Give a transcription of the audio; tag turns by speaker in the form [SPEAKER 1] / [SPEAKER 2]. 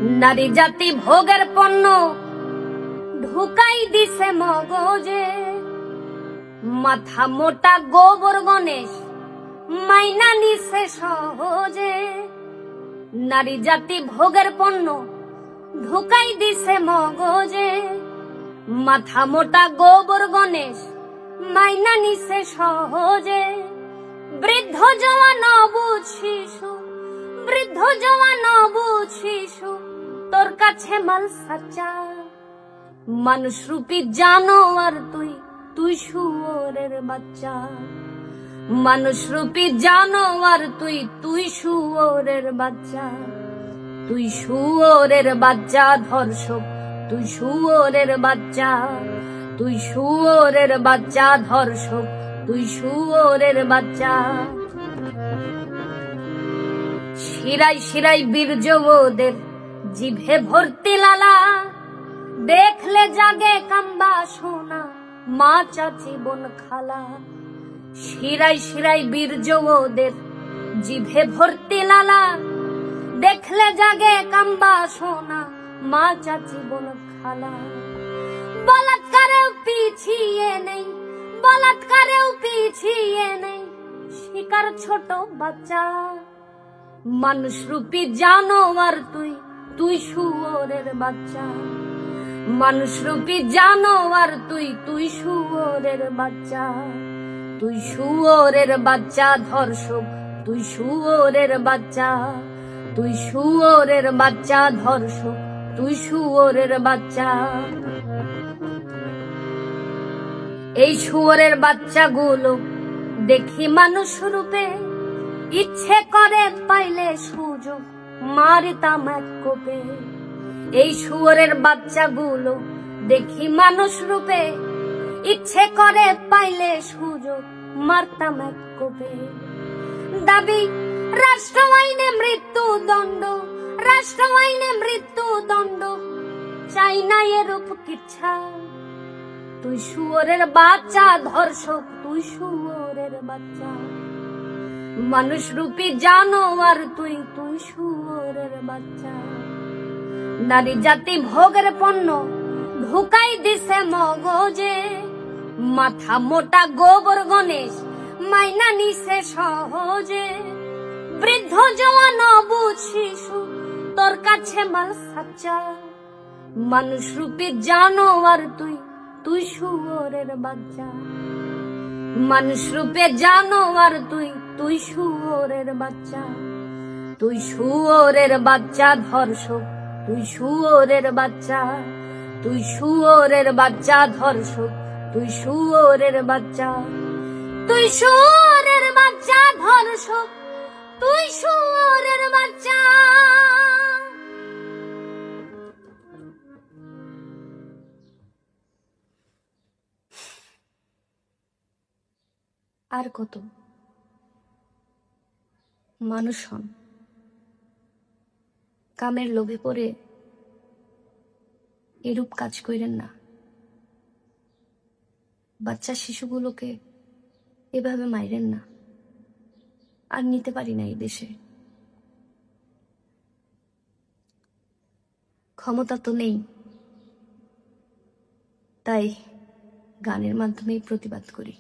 [SPEAKER 1] নারী জাতি ভোগের পণ্য ঢুকাই দিছে মগজে, মাথা মোটা গোবর গণেশ মাইনা নিছে সহজে। নারী জাতি ভোগের পণ্য ঢুকাই দিছে মগজে, মাথা মোটা গোবর গণেশ মাইনা নিছে সহজে। বৃদ্ধ জওয়ান অবুঝ শিশু, বৃদ্ধ জওয়ান অবুঝ শিশু, তোর কাছে মাল সাচ্চা। মানুষ রূপী জানোয়ার তুই, তুই শুয়োরের বাচ্চা। মানুষ রূপী জানোয়ার তুই, তুই শুয়োরের বাচ্চা। তুই শুয়োরের বাচ্চা ধর্ষক, তুই শুয়োরের বাচ্চা। তুই শুয়োরের বাচ্চা ধর্ষক, তুই শুয়োরের বাচ্চা। শিরাই শিরাই বীর্য ওদের জিভে ভর্তি লালা, দেখলে জাগে কাম্বা সোনা মা চাচি বোন খালা। শিরাই শিরাই বীর্য ওদের জিভে ভর্তি লালা, দেখলে জাগে কাম্বা সোনা মা চাচি বোন খালা। বলাৎকারেও পিছিয়ে নেই, বলাৎকারেও পিছিয়ে নেই শিকার ছোট বাচ্চা। মানুষ রূপী জানোয়ার তুই, তুই শুয়োরের বাচ্চা। মানুষ রূপী জানোয়ার তুই, তুই শুয়োরের বাচ্চা। তুই শুয়োরের বাচ্চা ধর্ষক, তুই শুয়োরের বাচ্চা। তুই শুয়োরের বাচ্চা ধর্ষক, তুই শুয়োরের বাচ্চা। এই শুয়োরের বাচ্চাগুলো দেখি মানুষ রূপে, ইচ্ছে করে পাইলে সুযোগ মারিতাম এক কোপে। এই শুয়োরের বাচ্চাগুলো দেখি মানুষ রূপে, ইচ্ছে করে পাইলে সুযোগ মারতাম এক কোপে। দাবি রাষ্ট্র আইনে মৃত্যুদণ্ড, রাষ্ট্র আইনে মৃত্যুদণ্ড, চাই না এরূপ কিচ্ছা। তুই শুয়োরের বাচ্চা ধর্ষক, তুই শুয়োরের বাচ্চা। মানুষ রূপী জানোয়ার তুই, তুই শুয়োরের বাচ্চা। নারী জাতি ভোগের পণ্য ঢুকাই দিছে মগজে, মাথা মোটা গোবর গণেশ মাইনা নিছে সহজে। বৃদ্ধ জওয়ান অবুঝ শিশু, তোর কাছে মাল সাচ্চা। মানুষ রূপী জানোয়ার তুই, তুই শুয়োরের বাচ্চা। মানুষ রূপে জানোয়ার তুই, তুই শুয়োরের বাচ্চা। তুই শুয়োরের বাচ্চা ধর্ষক, তুই শুয়োরের বাচ্চা। তুই শুয়োরের বাচ্চা ধর্ষক, তুই শুয়োরের বাচ্চা। তুই শুয়োরের বাচ্চা ধর্ষক, তুই শুয়োরের বাচ্চা। আর কত মানুষ হন, কামের লোভে পড়ে এরূপ কাজ করেন না। বাচ্চা শিশুগুলোকে এভাবে মাইরেন না। আর নিতে পারি না এই দেশে, ক্ষমতা তো নেই। তাই গানের মাধ্যমেই প্রতিবাদ করি।